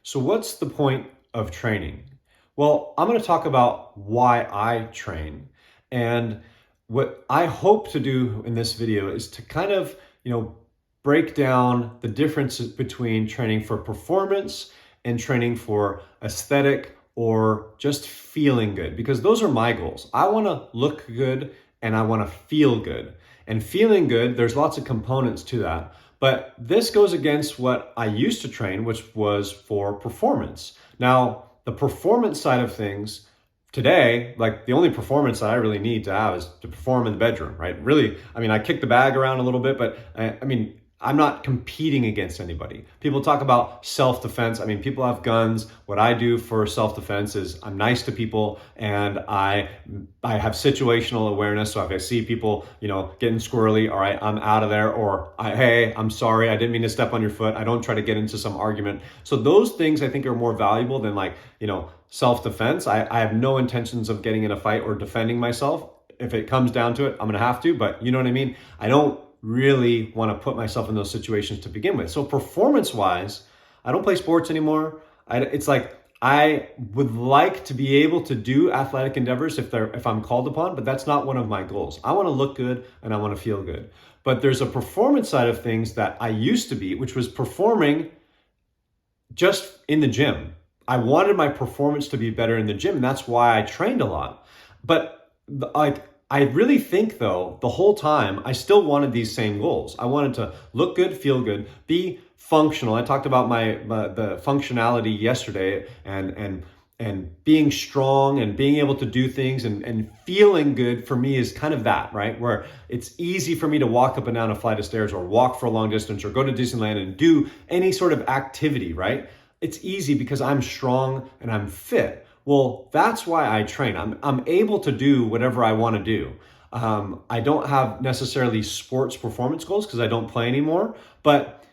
So what's the point of training? Well, I'm going to talk about why I train. And what I hope to do in this video is to kind of, break down the differences between training for performance and training for aesthetic or just feeling good, because those are my goals. I want to look good and I want to feel good. And feeling good, there's lots of components to that. But this goes against what I used to train, which was for performance. Now, the performance side of things today, like the only performance that I really need to have is to perform in the bedroom, right? Really, I kick the bag around a little bit, but I'm not competing against anybody. People talk about self-defense. People have guns. What I do for self-defense is I'm nice to people, and I have situational awareness. So if I see people, getting squirrely, all right, I'm out of there. Or hey, I'm sorry, I didn't mean to step on your foot. I don't try to get into some argument. So those things I think are more valuable than self-defense. I have no intentions of getting in a fight or defending myself. If it comes down to it, I'm gonna have to, but you know what I mean? I don't really want to put myself in those situations to begin with. So performance-wise, I don't play sports anymore. It's like I would like to be able to do athletic endeavors if I'm called upon, but that's not one of my goals. I want to look good and I want to feel good. But there's a performance side of things that I used to be, which was performing just in the gym. I wanted my performance to be better in the gym, and that's why I trained a lot. But I really think, though, the whole time, I still wanted these same goals. I wanted to look good, feel good, be functional. I talked about the functionality yesterday, and being strong and being able to do things and feeling good for me is kind of that, right? Where it's easy for me to walk up and down a flight of stairs or walk for a long distance or go to Disneyland and do any sort of activity, right? It's easy because I'm strong and I'm fit. Well, that's why I train. I'm able to do whatever I want to do. I don't have necessarily sports performance goals because I don't play anymore, but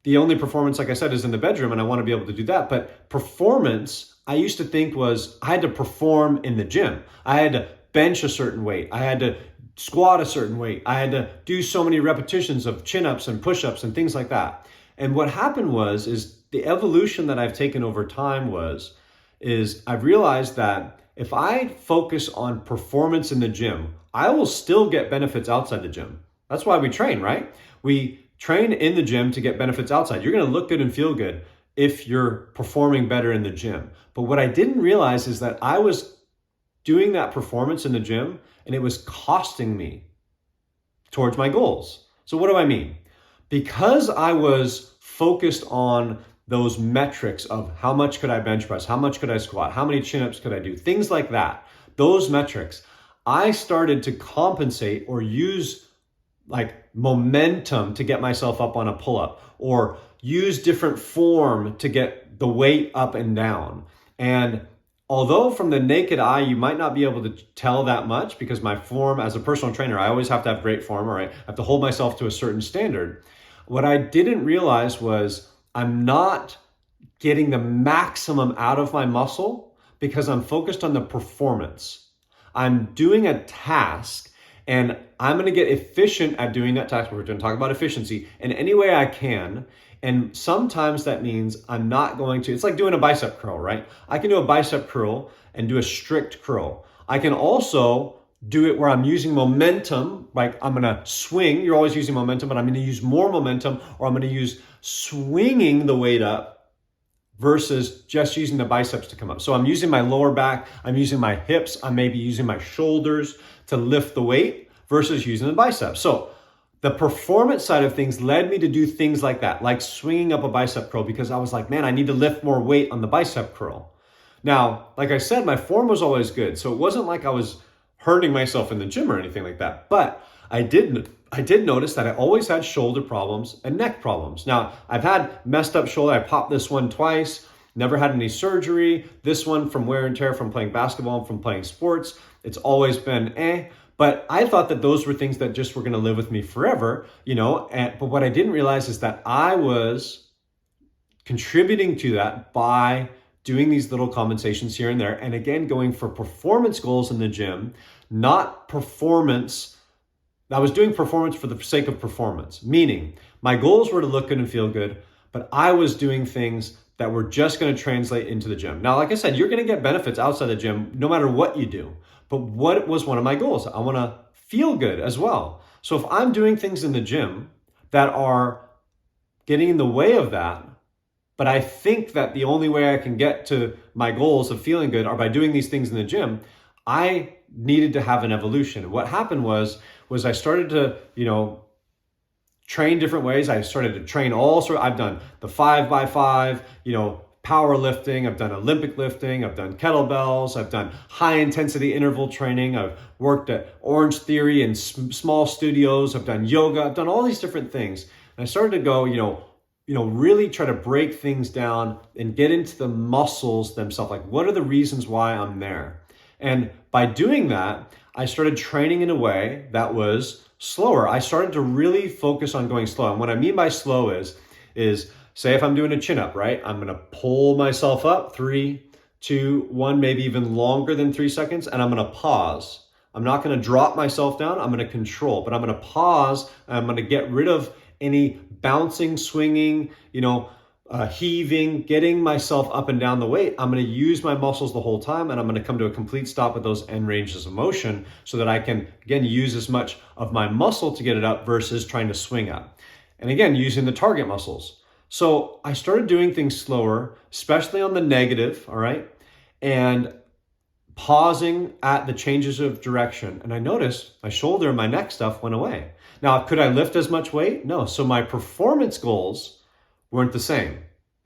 the only performance, like I said, is in the bedroom, and I want to be able to do that. But performance, I used to think was I had to perform in the gym. I had to bench a certain weight. I had to squat a certain weight. I had to do so many repetitions of chin-ups and push-ups and things like that. And what happened is the evolution that I've taken over time is I've realized that if I focus on performance in the gym, I will still get benefits outside the gym. That's why we train, right? We train in the gym to get benefits outside. You're going to look good and feel good if you're performing better in the gym. But what I didn't realize is that I was doing that performance in the gym and it was costing me towards my goals. So what do I mean? Because I was focused on those metrics of how much could I bench press, how much could I squat, how many chin-ups could I do, things like that, those metrics, I started to compensate or use momentum to get myself up on a pull-up, or use different form to get the weight up and down. And although from the naked eye, you might not be able to tell that much, because my form as a personal trainer, I always have to have great form, or I have to hold myself to a certain standard. What I didn't realize was I'm not getting the maximum out of my muscle because I'm focused on the performance. I'm doing a task and I'm going to get efficient at doing that task. We're going to talk about efficiency in any way I can. And sometimes that means I'm not going to, it's like doing a bicep curl, right? I can do a bicep curl and do a strict curl. I can also do it where I'm using momentum, like I'm going to swing. You're always using momentum, but I'm going to use more momentum, or I'm going to use swinging the weight up versus just using the biceps to come up. So I'm using my lower back, I'm using my hips, I'm maybe using my shoulders to lift the weight versus using the biceps. So the performance side of things led me to do things like that, like swinging up a bicep curl, because I was like, man, I need to lift more weight on the bicep curl. Now, like I said, my form was always good. So it wasn't like I was hurting myself in the gym or anything like that. But I did notice that I always had shoulder problems and neck problems. Now, I've had messed up shoulder. I popped this one twice, never had any surgery. This one from wear and tear from playing basketball and from playing sports. It's always been But I thought that those were things that just were going to live with me forever, but what I didn't realize is that I was contributing to that by doing these little compensations here and there. And again, going for performance goals in the gym, not performance. I was doing performance for the sake of performance, meaning my goals were to look good and feel good, but I was doing things that were just going to translate into the gym. Now, like I said, you're going to get benefits outside the gym no matter what you do. But what was one of my goals? I want to feel good as well. So if I'm doing things in the gym that are getting in the way of that, but I think that the only way I can get to my goals of feeling good are by doing these things in the gym, I needed to have an evolution. What happened was I started to, train different ways. I started to train I've done the 5x5, powerlifting. I've done Olympic lifting. I've done kettlebells. I've done high intensity interval training. I've worked at Orange Theory and small studios. I've done yoga. I've done all these different things. And I started to go, really try to break things down and get into the muscles themselves. Like, what are the reasons why I'm there? And by doing that, I started training in a way that was slower. I started to really focus on going slow. And what I mean by slow is say if I'm doing a chin up, right? I'm going to pull myself up 3, 2, 1, maybe even longer than 3 seconds. And I'm going to pause. I'm not going to drop myself down. I'm going to control, but I'm going to pause. And I'm going to get rid of any bouncing, swinging, heaving, getting myself up and down the weight. I'm going to use my muscles the whole time, and I'm going to come to a complete stop with those end ranges of motion so that I can, again, use as much of my muscle to get it up versus trying to swing up. And again, using the target muscles. So I started doing things slower, especially on the negative, all right? And pausing at the changes of direction. And I noticed my shoulder and my neck stuff went away. Now, could I lift as much weight? No. So my performance goals weren't the same.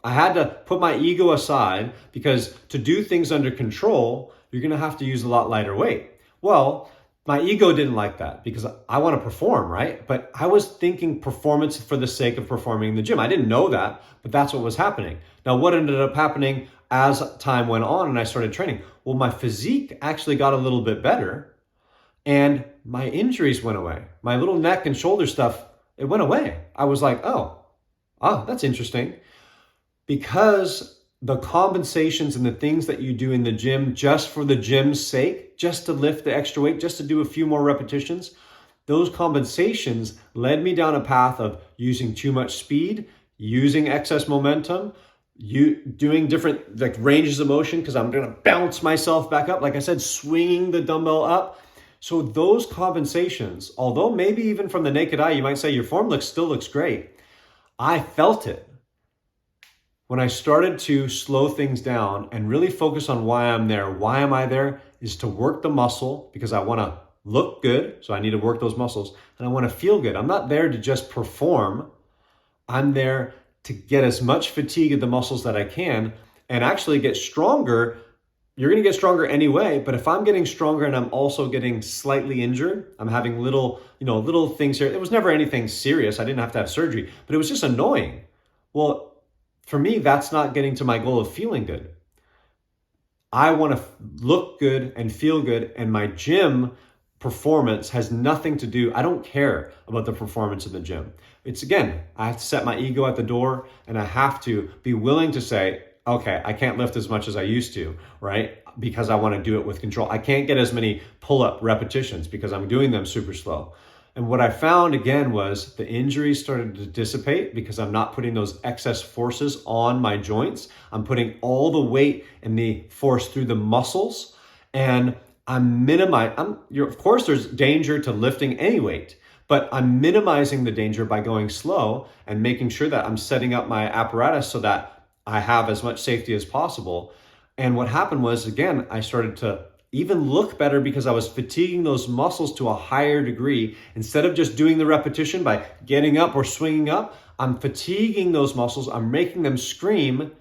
I had to put my ego aside because to do things under control, you're going to have to use a lot lighter weight. Well, my ego didn't like that because I want to perform, right? But I was thinking performance for the sake of performing in the gym. I didn't know that, but that's what was happening. Now, what ended up happening as time went on and I started training? Well, my physique actually got a little bit better and my injuries went away. My little neck and shoulder stuff, it went away. I was like, oh, that's interesting. Because the compensations and the things that you do in the gym just for the gym's sake, just to lift the extra weight, just to do a few more repetitions, those compensations led me down a path of using too much speed, using excess momentum, doing different like ranges of motion because I'm going to bounce myself back up. Like I said, swinging the dumbbell up. So those compensations, although maybe even from the naked eye, you might say your form still looks great. I felt it. When I started to slow things down and really focus on why I'm there, why am I there, is to work the muscle because I want to look good. So I need to work those muscles and I want to feel good. I'm not there to just perform. I'm there to get as much fatigue of the muscles that I can and actually get stronger. You're going to get stronger anyway, but if I'm getting stronger and I'm also getting slightly injured, I'm having little things here. It was never anything serious. I didn't have to have surgery, but it was just annoying. Well, for me, that's not getting to my goal of feeling good. I want to look good and feel good, and my gym performance has nothing to do. I don't care about the performance in the gym. It's again, I have to set my ego at the door, and I have to be willing to say, okay, I can't lift as much as I used to, right? Because I want to do it with control. I can't get as many pull-up repetitions because I'm doing them super slow. And what I found again was the injuries started to dissipate because I'm not putting those excess forces on my joints. I'm putting all the weight and the force through the muscles, and of course, there's danger to lifting any weight, but I'm minimizing the danger by going slow and making sure that I'm setting up my apparatus so that I have as much safety as possible. And what happened was, again, I started to even look better because I was fatiguing those muscles to a higher degree. Instead of just doing the repetition by getting up or swinging up, I'm fatiguing those muscles. I'm making them scream.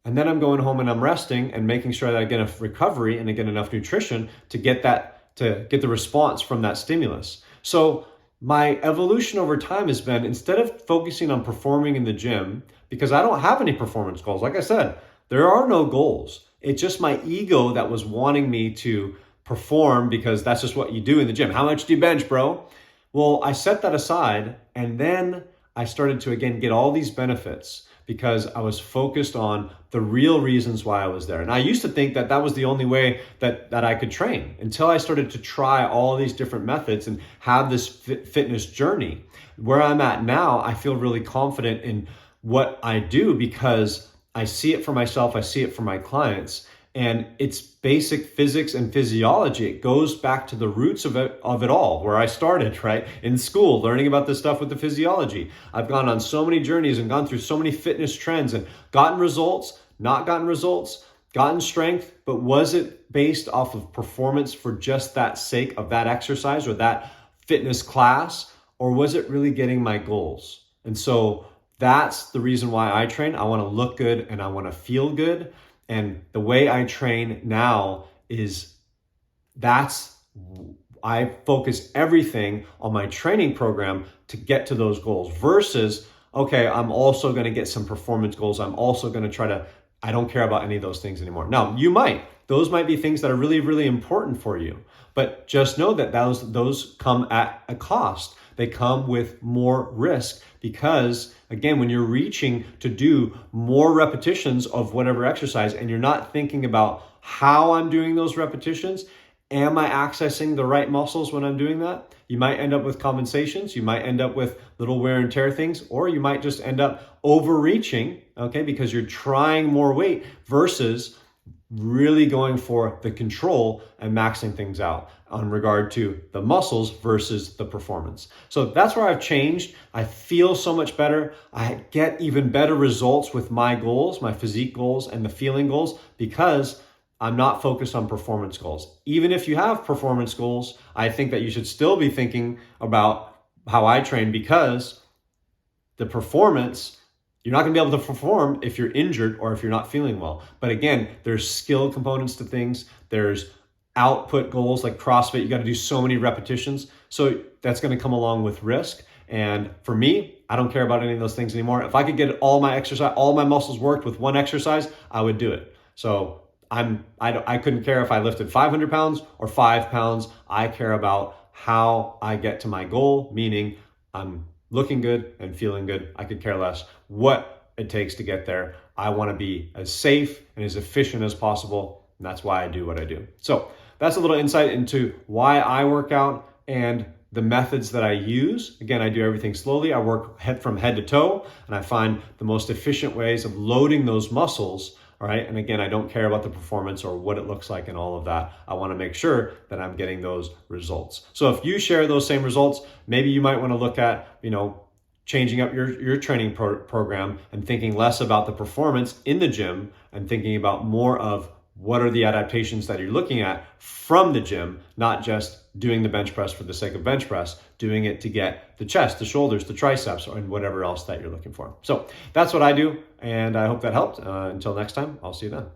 And then I'm going home and I'm resting and making sure that I get enough recovery and I get enough nutrition to get the response from that stimulus. So my evolution over time has been, instead of focusing on performing in the gym, because I don't have any performance goals. Like I said, there are no goals. It's just my ego that was wanting me to perform because that's just what you do in the gym. How much do you bench, bro? Well, I set that aside and then I started to, again, get all these benefits because I was focused on the real reasons why I was there. And I used to think that that was the only way that I could train until I started to try all these different methods and have this fitness journey. Where I'm at now, I feel really confident in what I do because I see it for myself, I see it for my clients, and it's basic physics and physiology. It goes back to the roots of it all, where I started, right? In school, learning about this stuff with the physiology. I've gone on so many journeys and gone through so many fitness trends and gotten results, not gotten results, gotten strength, but was it based off of performance for just that sake of that exercise or that fitness class, or was it really getting my goals? And so that's the reason why I train. I want to look good and I want to feel good. And the way I train now is I focus everything on my training program to get to those goals versus, okay, I'm also going to get some performance goals. I'm also going to I don't care about any of those things anymore. Now, those might be things that are really, really important for you, but just know that those come at a cost. They come with more risk because, again, when you're reaching to do more repetitions of whatever exercise and you're not thinking about how I'm doing those repetitions, am I accessing the right muscles when I'm doing that? You might end up with compensations. You might end up with little wear and tear things, or you might just end up overreaching, okay, because you're trying more weight versus really going for the control and maxing things out on regard to the muscles versus the performance. So that's where I've changed. I feel so much better. I get even better results with my goals, my physique goals and the feeling goals, because I'm not focused on performance goals. Even if you have performance goals, I think that you should still be thinking about how I train, because the performance, you're not going to be able to perform if you're injured or if you're not feeling well. But again, there's skill components to things. There's output goals like CrossFit. You got to do so many repetitions. So that's going to come along with risk. And for me, I don't care about any of those things anymore. If I could get all my muscles worked with one exercise, I would do it. So I couldn't care if I lifted 500 pounds or 5 pounds. I care about how I get to my goal, meaning I'm looking good and feeling good. I could care less what it takes to get there. I want to be as safe and as efficient as possible. And that's why I do what I do. So that's a little insight into why I work out and the methods that I use. Again, I do everything slowly. I work from head to toe, and I find the most efficient ways of loading those muscles. All right. And again, I don't care about the performance or what it looks like and all of that. I want to make sure that I'm getting those results. So if you share those same results, maybe you might want to look at, changing up your training program and thinking less about the performance in the gym and thinking about more of what are the adaptations that you're looking at from the gym, not just doing the bench press for the sake of bench press, doing it to get the chest, the shoulders, the triceps, and whatever else that you're looking for. So that's what I do, and I hope that helped. Until next time, I'll see you then.